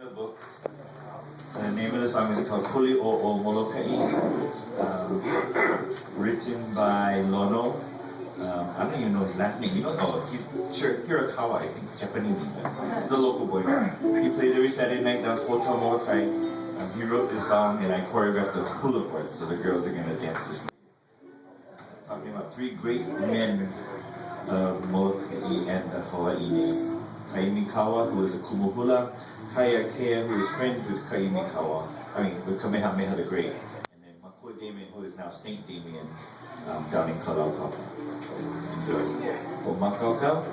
the book. The name of the song is called Kuli O O Molokai, written by Lono. I don't even know his last name. You don't know. He's Hirakawa, I think, Japanese name. He's a local boy. He plays every Saturday night down at Hotel Molokai. He wrote this song and I choreographed the hula for it, so the girls are going to dance this. Talking about three great men of Molokai and the Hawaii. Kaimikawa, who is a Kumuhula, Kaiakea, who is friends with Kaimikawa, with Kamehameha the Great, and then Makua Damien, who is now Saint Damien, down in Kalaupapa. Enjoy. O Makauka.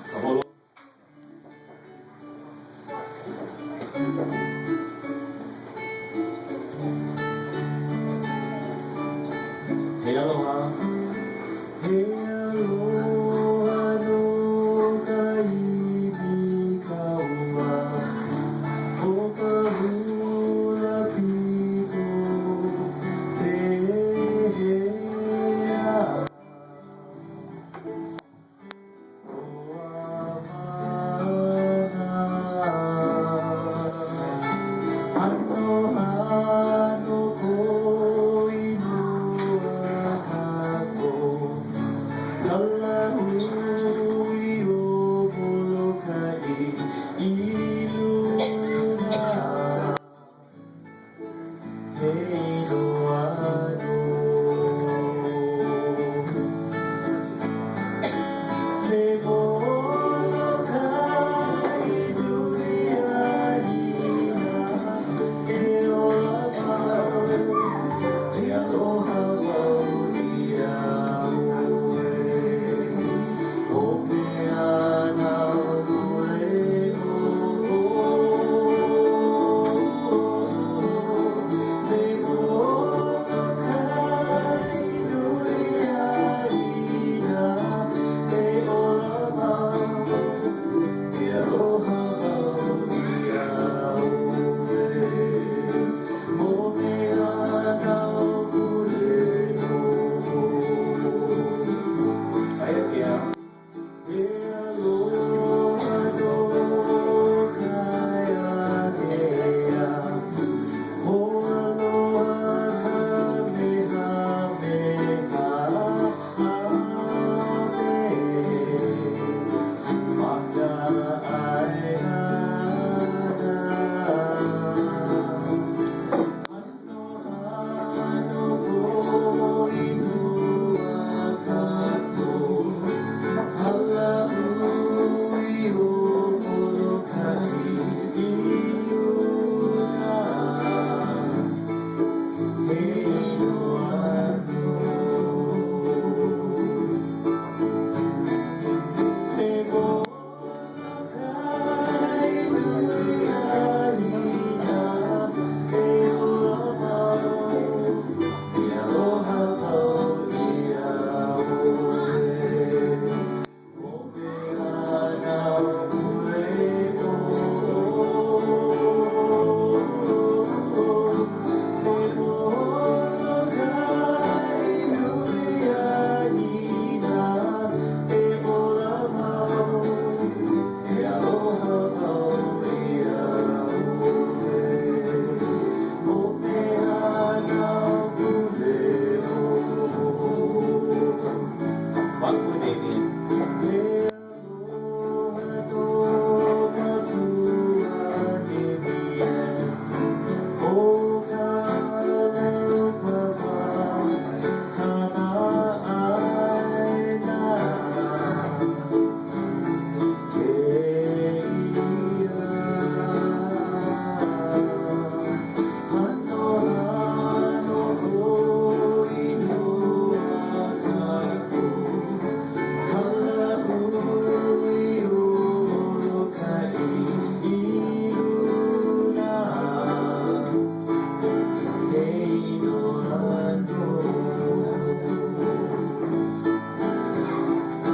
Kaholo. Hey aloha. Hey.